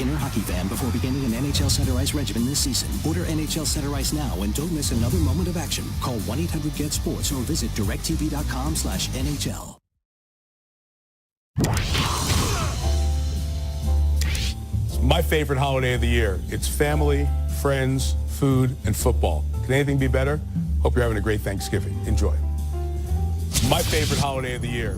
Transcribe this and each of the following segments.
inner hockey fan before beginning an NHL Center Ice regimen this season. Order NHL Center Ice now and don't miss another moment of action. Call 1-800-GET-SPORTS or visit directtv.com/NHL. My favorite holiday of the year. It's family, friends, food, and football. Can anything be better? Hope you're having a great Thanksgiving. Enjoy. My favorite holiday of the year.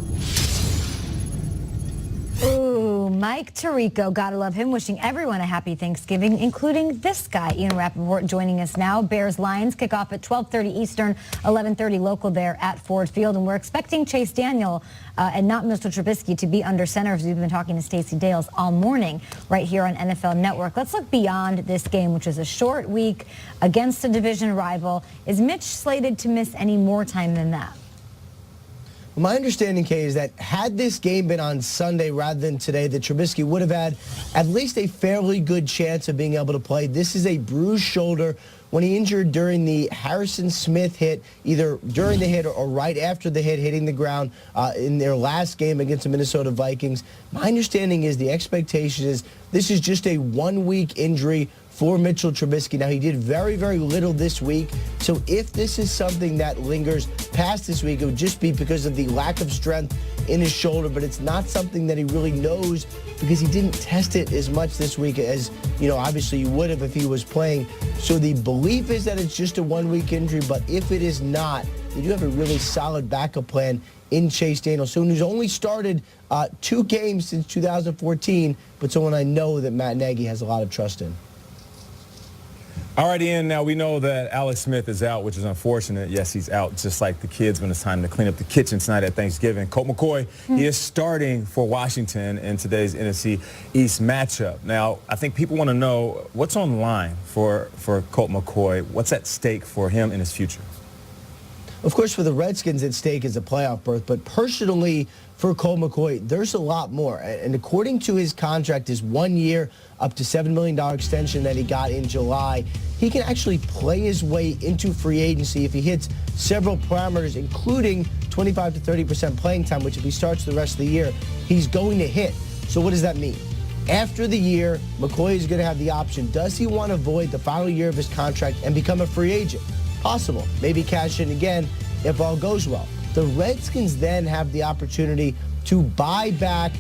Ooh, Mike Tirico, gotta love him, wishing everyone a happy Thanksgiving, including this guy, Ian Rappaport, joining us now. Bears-Lions kick off at 12:30 Eastern, 11:30 local there at Ford Field, and we're expecting Chase Daniel and not Mitchell Trubisky to be under center, as we've been talking to Stacey Dales all morning right here on NFL Network. Let's look beyond this game, which is a short week against a division rival. Is Mitch slated to miss any more time than that? My understanding, Kay, is that had this game been on Sunday rather than today, that Trubisky would have had at least a fairly good chance of being able to play. This is a bruised shoulder. When he injured during the Harrison Smith hit, either during the hit or right after the hit, hitting the ground in their last game against the Minnesota Vikings, my understanding is the expectation is this is just a one-week injury for Mitchell Trubisky. Now, he did very, very little this week, so if this is something that lingers past this week, it would just be because of the lack of strength in his shoulder, but it's not something that he really knows because he didn't test it as much this week as, obviously you would have if he was playing. So the belief is that it's just a one-week injury, but if it is not, you do have a really solid backup plan in Chase Daniel, someone who's only started 2 games since 2014, but someone I know that Matt Nagy has a lot of trust in. All right, Ian, now we know that Alex Smith is out, which is unfortunate. Yes, he's out just like the kids when it's time to clean up the kitchen tonight at Thanksgiving. Colt McCoy, he is starting for Washington in today's NFC East matchup. Now, I think people want to know what's on the line for Colt McCoy. What's at stake for him in his future? Of course, for the Redskins, at stake is a playoff berth, but personally, for Colt McCoy, there's a lot more. And according to his contract, his 1 year, up to $7 million extension that he got in July, he can actually play his way into free agency if he hits several parameters, including 25 to 30% playing time, which if he starts the rest of the year, he's going to hit. So what does that mean? After the year, McCoy is going to have the option. Does he want to void the final year of his contract and become a free agent? Possible. Maybe cash in again if all goes well. The Redskins then have the opportunity to buy back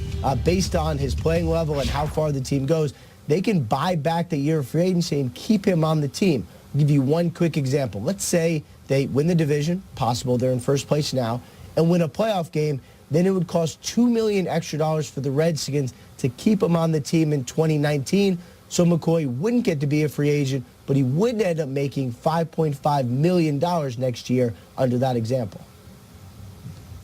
based on his playing level and how far the team goes. They can buy back the year of free agency and keep him on the team. I'll give you one quick example. Let's say they win the division, possible, they're in first place now, and win a playoff game, then it would cost $2 million extra for the Redskins to keep him on the team in 2019. So McCoy wouldn't get to be a free agent, but he would end up making $5.5 million next year under that example.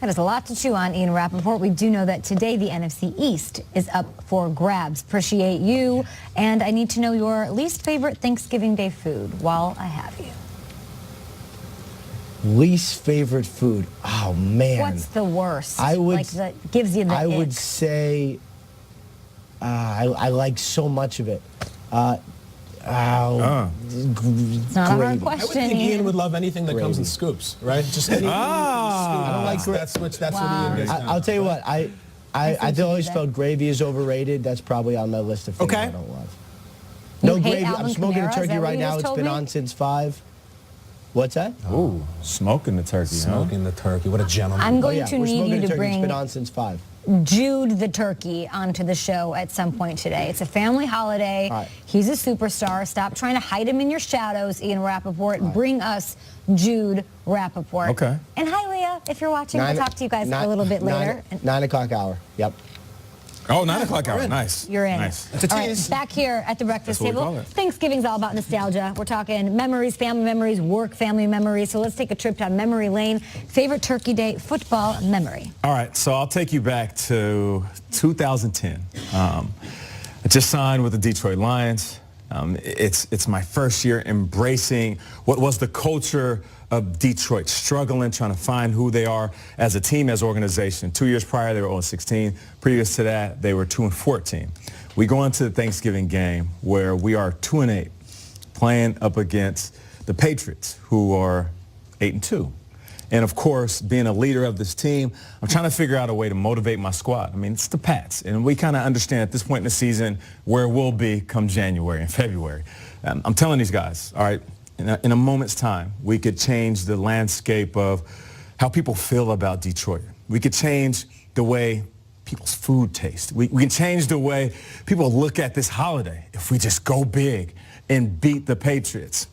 That is a lot to chew on, Ian Rappaport. We do know that today the NFC East is up for grabs. Appreciate you. And I need to know your least favorite Thanksgiving Day food while I have you. Least favorite food? Oh, man. What's the worst? That gives you the I ick. would say I like so much of it. It's not a hard question. I would think Ian would love anything that comes in scoops, right? Just anything. I don't like gravy. That's what Ian gets now. I'll tell you what. I always felt gravy is overrated. That's probably on my list of things I don't love. No gravy. I'm smoking a turkey right now. It's been on since 5. What's that? Ooh, smoking the turkey. Smoking the turkey. What a gentleman. I'm going to need you to bring It's been on since 5. Jude the turkey onto the show at some point today. It's a family holiday. Right. He's a superstar. Stop trying to hide him in your shadows, Ian Rappaport. Right. Bring us Jude Rappaport. Okay. And hi, Leah. If you're watching, we'll talk to you guys a little bit later. 9 o'clock hour. Yep. Oh, 9 o'clock hour. Nice. You're in. Nice. All right, back here at the breakfast That's what we table. call it. Thanksgiving's all about nostalgia. We're talking memories, family memories, work family memories. So let's take a trip down memory lane. Favorite Turkey Day football memory. All right, so I'll take you back to 2010. I just signed with the Detroit Lions. It's my first year embracing what was the culture of Detroit, struggling, trying to find who they are as a team, as an organization. 2 years prior, they were 0-16. Previous to that, they were 2-14. We go into the Thanksgiving game where we are 2-8, playing up against the Patriots, who are 8-2. And of course, being a leader of this team, I'm trying to figure out a way to motivate my squad. I mean, it's the Pats, and we kind of understand at this point in the season where we'll be come January and February. I'm telling these guys, all right, in a moment's time, we could change the landscape of how people feel about Detroit. We could change the way people's food tastes. We can change the way people look at this holiday if we just go big and beat the Patriots.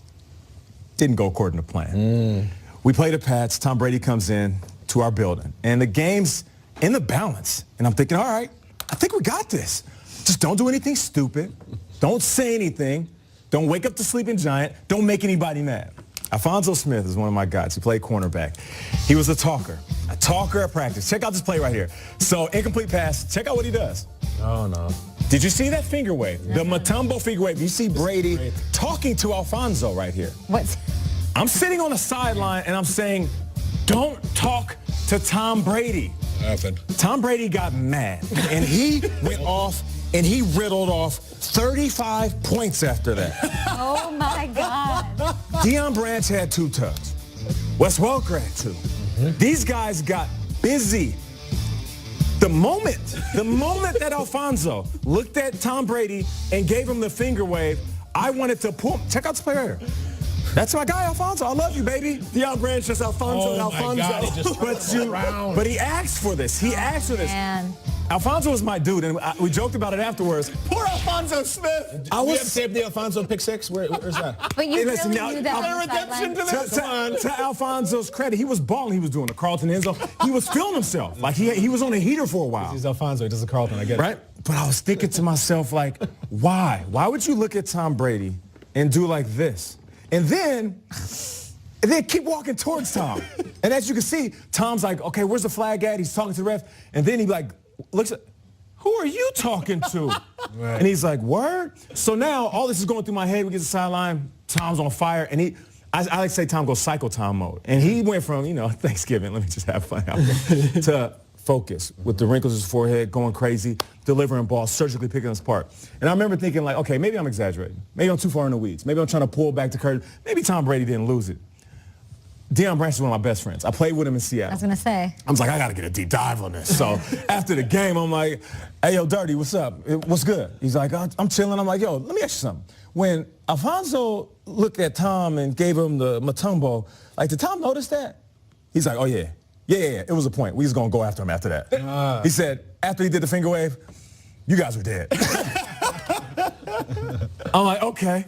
Didn't go according to plan. We play the Pats. Tom Brady comes in to our building, and the game's in the balance. And I'm thinking, all right, I think we got this. Just don't do anything stupid. Don't say anything. Don't wake up the sleeping giant. Don't make anybody mad. Alphonso Smith is one of my guys. He played cornerback. He was a talker at practice. Check out this play right here. So, incomplete pass. Check out what he does. Oh, no. Did you see that finger wave? The Mutombo finger wave. You see Brady talking to Alphonso right here. What? I'm sitting on the sideline, and I'm saying, don't talk to Tom Brady. What happened? Tom Brady got mad, and he went off, and he riddled off 35 points after that. Oh, my God. Deion Branch had 2 tugs. Wes Welker had 2. These guys got busy. The moment that Alphonso looked at Tom Brady and gave him the finger wave, I wanted to pull him. Check out this play right here. That's my guy, Alphonso. I love you, baby. Deion Branch just Alphonso. Oh, my God, he just but he asked for this. He asked for this. Man. Alphonso was my dude, and we joked about it afterwards. Poor Alphonso Smith. We have saved the Alphonso pick 6? Where's that? But you Hey, really listen, now, knew that on the redemption sideline. to Alphonso's credit, he was balling. He was doing the Carlton end zone. He was feeling himself. Like he was on a heater for a while. He's Alphonso. He does the Carlton. I get it. Right? But I was thinking to myself, like, why? Why would you look at Tom Brady and do like this? And then keep walking towards Tom. And as you can see, Tom's like, okay, where's the flag at? He's talking to the ref. And then he like looks at, who are you talking to? Right. And he's like, word? So now all this is going through my head. We get to the sideline. Tom's on fire. And I like to say Tom goes Psycho Tom mode. And he went from, Thanksgiving, let me just have fun, to focus with the wrinkles in his forehead, going crazy, delivering balls, surgically picking us apart. And I remember thinking like, okay, maybe I'm exaggerating. Maybe I'm too far in the weeds. Maybe I'm trying to pull back the curtain. Maybe Tom Brady didn't lose it. Deion Branch is one of my best friends. I played with him in Seattle. I was going to say. I was like, I got to get a deep dive on this. So after the game, I'm like, hey, yo, Dirty, what's up? What's good? He's like, I'm chilling. I'm like, yo, let me ask you something. When Alphonso looked at Tom and gave him the Mutombo, like, did Tom notice that? He's like, oh, yeah. Yeah, it was a point. We was going to go after him after that. He said, after he did the finger wave, you guys were dead. I'm like, okay,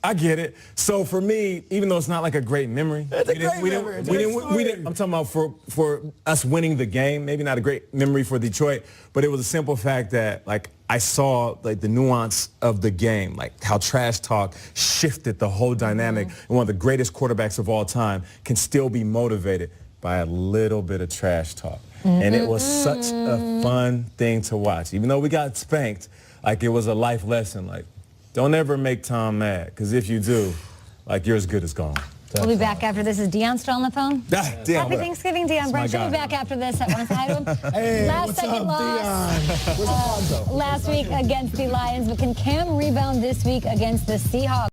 I get it. So for me, even though it's not like a great memory, I'm talking about for us winning the game, maybe not a great memory for Detroit, but it was a simple fact that like I saw like the nuance of the game, like how trash talk shifted the whole dynamic. And one of the greatest quarterbacks of all time can still be motivated by a little bit of trash talk. And it was such a fun thing to watch. Even though we got spanked, like it was a life lesson. Like, don't ever make Tom mad, because if you do, like, you're as good as gone. We'll be back after this. Is Deion still on the phone? Deion, Happy Thanksgiving, Deion Branch. We'll be back after this. I want to say hi to him. Hey, Last second loss last week against the Lions, but can Cam rebound this week against the Seahawks?